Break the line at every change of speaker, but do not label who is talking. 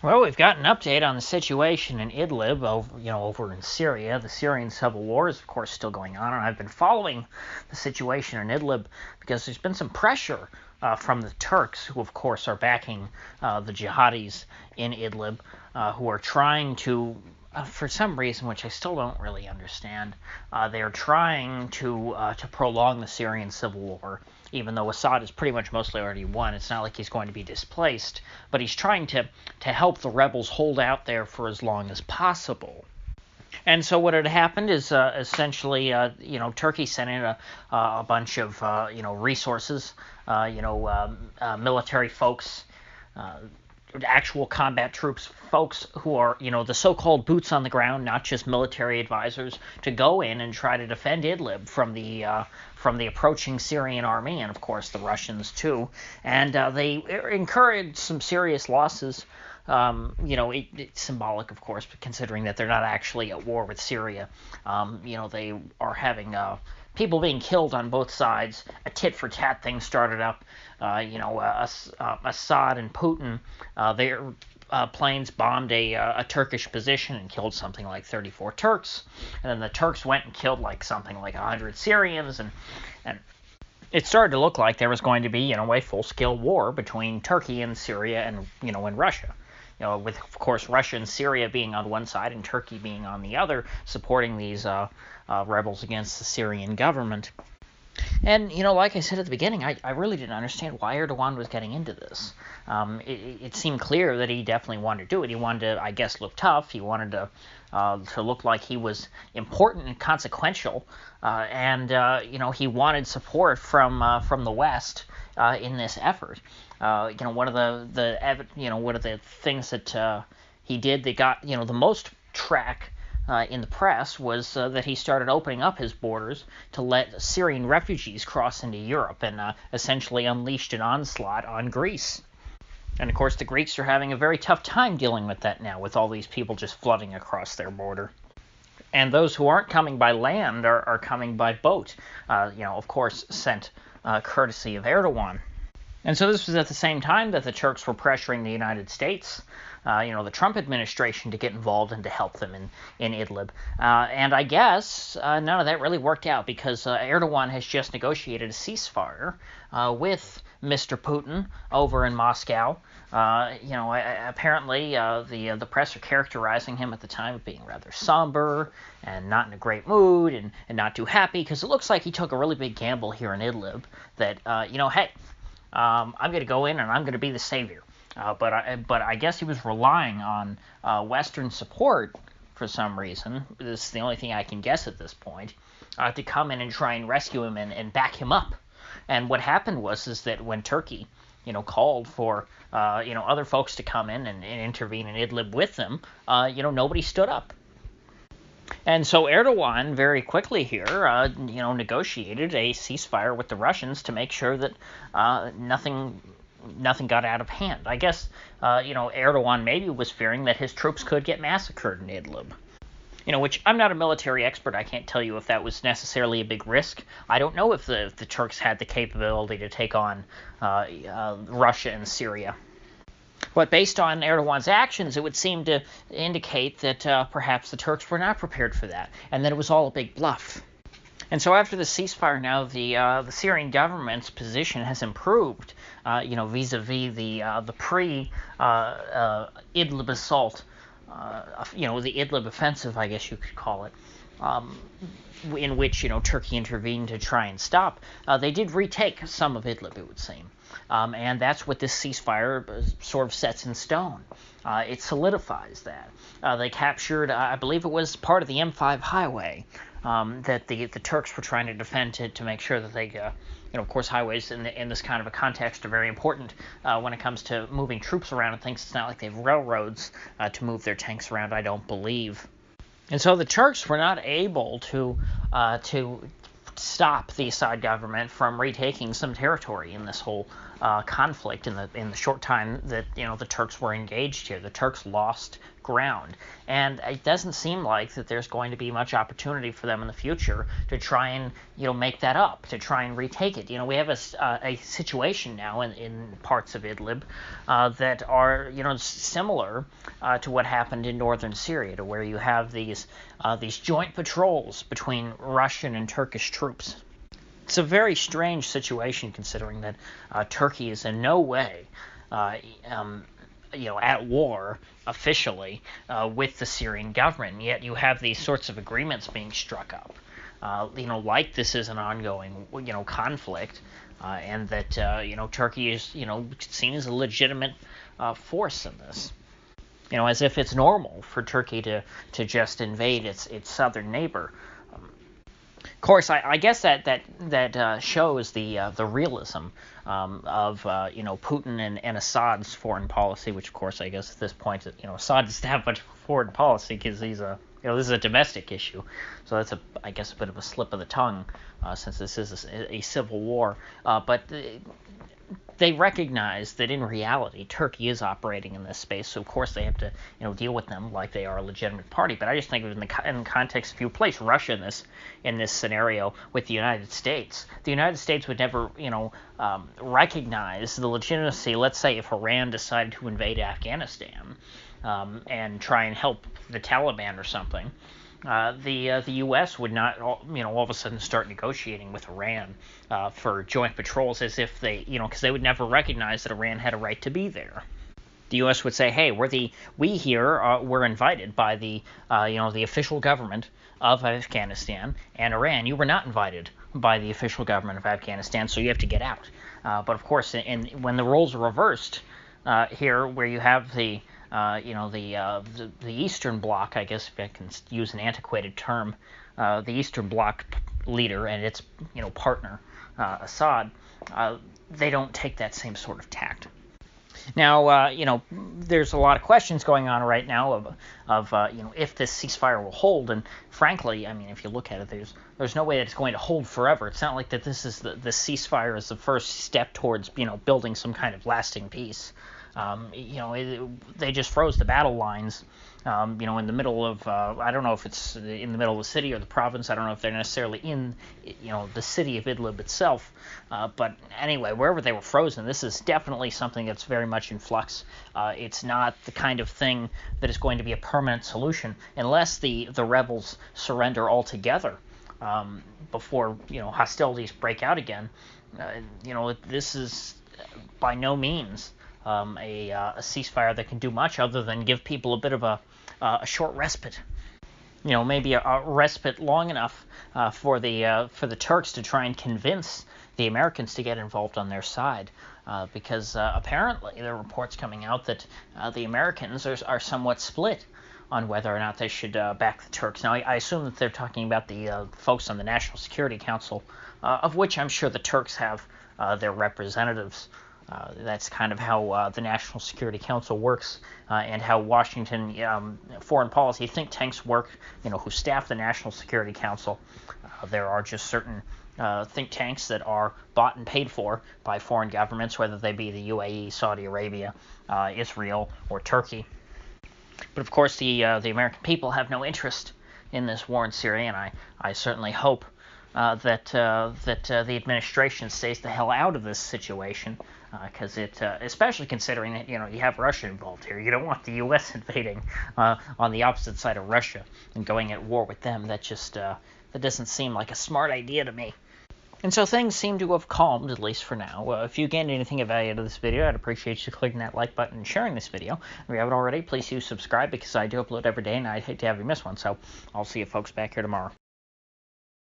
Well, we've got an update on the situation in Idlib, over in Syria. The Syrian civil war is, of course, still going on, and I've been following the situation in Idlib because there's been some pressure from the Turks, who, of course, are backing the jihadis in Idlib, who are trying to, for some reason, which I still don't really understand, they are trying to prolong the Syrian civil war. Even though Assad is pretty much mostly already won, it's not like he's going to be displaced, but he's trying to help the rebels hold out there for as long as possible. And so what had happened is essentially, Turkey sent in a bunch of, resources, military folks, actual combat troops, folks who are, the so-called boots on the ground, not just military advisors, to go in and try to defend Idlib from the approaching Syrian army, and of course the Russians too. And they incurred some serious losses. It's symbolic, of course, considering that they're not actually at war with Syria. They are having people being killed on both sides. A tit-for-tat thing started up. Assad and Putin, their planes bombed a Turkish position and killed something like 34 Turks. And then the Turks went and killed something like 100 Syrians. And it started to look like there was going to be, a full-scale war between Turkey and Syria and Russia. With, of course, Russia and Syria being on one side and Turkey being on the other, supporting these rebels against the Syrian government. And, like I said at the beginning, I really didn't understand why Erdogan was getting into this. It seemed clear that he definitely wanted to do it. He wanted to, I guess, look tough. He wanted to look like he was important and consequential. He wanted support from the West in this effort. One of the things that he did that got, the most track in the press was that he started opening up his borders to let Syrian refugees cross into Europe and essentially unleashed an onslaught on Greece. And of course the Greeks are having a very tough time dealing with that now, with all these people just flooding across their border. And those who aren't coming by land are coming by boat, of course sent courtesy of Erdogan. And so this was at the same time that the Turks were pressuring the United States, the Trump administration, to get involved and to help them in Idlib. And I guess none of that really worked out because Erdogan has just negotiated a ceasefire with Mr. Putin over in Moscow. Apparently the press are characterizing him at the time of being rather somber and not in a great mood and not too happy, because it looks like he took a really big gamble here in Idlib that, hey, I'm going to go in and I'm going to be the savior. But I guess he was relying on Western support for some reason. This is the only thing I can guess at this point, to come in and try and rescue him and back him up. And what happened is that when Turkey, called for, other folks to come in and intervene in Idlib with them, nobody stood up. And so Erdogan very quickly here, negotiated a ceasefire with the Russians to make sure that nothing got out of hand. I guess, Erdogan maybe was fearing that his troops could get massacred in Idlib. Which I'm not a military expert. I can't tell you if that was necessarily a big risk. I don't know if the Turks had the capability to take on Russia and Syria. But based on Erdogan's actions, it would seem to indicate that perhaps the Turks were not prepared for that, and that it was all a big bluff. And so after the ceasefire now, the Syrian government's position has improved, vis-a-vis the pre-Idlib assault, the Idlib offensive, I guess you could call it, in which, Turkey intervened to try and stop. They did retake some of Idlib, it would seem. And that's what this ceasefire sort of sets in stone. It solidifies that. They captured, I believe it was part of the M5 highway that the Turks were trying to defend to make sure that they, of course, highways in this kind of a context are very important when it comes to moving troops around and things. It's not like they have railroads to move their tanks around, I don't believe. And so the Turks were not able to stop the Assad government from retaking some territory in this whole conflict in the short time that the Turks were engaged here. The Turks lost ground, and it doesn't seem like that there's going to be much opportunity for them in the future to try and make that up, to try and retake it. We have a situation now in parts of Idlib that are similar to what happened in northern Syria, to where you have these joint patrols between Russian and Turkish troops. It's a very strange situation, considering that Turkey is in no way at war officially with the Syrian government, yet you have these sorts of agreements being struck up. Like this is an ongoing conflict, and that Turkey is seen as a legitimate force in this. As if it's normal for Turkey to just invade its southern neighbor. Of course, I guess that shows the realism of Putin and Assad's foreign policy, which of course I guess at this point Assad doesn't have much foreign policy because he's this is a domestic issue, so that's I guess a bit of a slip of the tongue since this is a civil war, but they recognize that in reality Turkey is operating in this space, so of course they have to deal with them like they are a legitimate party. But I just think in the context, if you place Russia in this scenario with the United States would never recognize the legitimacy. Let's say if Iran decided to invade Afghanistan and try and help the Taliban or something. The U.S. would not, all of a sudden start negotiating with Iran for joint patrols, as if they, because they would never recognize that Iran had a right to be there. The U.S. would say, "Hey, we're invited by the official government of Afghanistan, and Iran, you were not invited by the official government of Afghanistan, so you have to get out." But of course, when the roles are reversed here, where you have the Eastern Bloc, I guess if I can use an antiquated term, the Eastern Bloc leader and its partner Assad, they don't take that same sort of tact. Now, there's a lot of questions going on right now of if this ceasefire will hold, and frankly, I mean, if you look at it, there's no way that it's going to hold forever. It's not like that this is the ceasefire is the first step towards building some kind of lasting peace. They just froze the battle lines, in the middle of, I don't know if it's in the middle of the city or the province. I don't know if they're necessarily in, the city of Idlib itself. But anyway, wherever they were frozen, this is definitely something that's very much in flux. It's not the kind of thing that is going to be a permanent solution unless the rebels surrender altogether before, hostilities break out again. This is by no means a ceasefire that can do much other than give people a bit of a short respite. Maybe a respite long enough for the Turks to try and convince the Americans to get involved on their side, because apparently there are reports coming out that the Americans are somewhat split on whether or not they should back the Turks. Now, I assume that they're talking about the folks on the National Security Council, of which I'm sure the Turks have their representatives. That's kind of how the National Security Council works, and how Washington foreign policy think tanks work, who staff the National Security Council. There are just certain think tanks that are bought and paid for by foreign governments, whether they be the UAE, Saudi Arabia, Israel, or Turkey. But of course, the American people have no interest in this war in Syria, and I certainly hope that the administration stays the hell out of this situation, because especially considering that you have Russia involved here. You don't want the U.S. invading on the opposite side of Russia and going at war with them. That doesn't seem like a smart idea to me. And so things seem to have calmed, at least for now. If you gained anything of value out of this video, I'd appreciate you clicking that like button and sharing this video. If you haven't already, please do subscribe, because I do upload every day and I'd hate to have you miss one. So I'll see you folks back here tomorrow.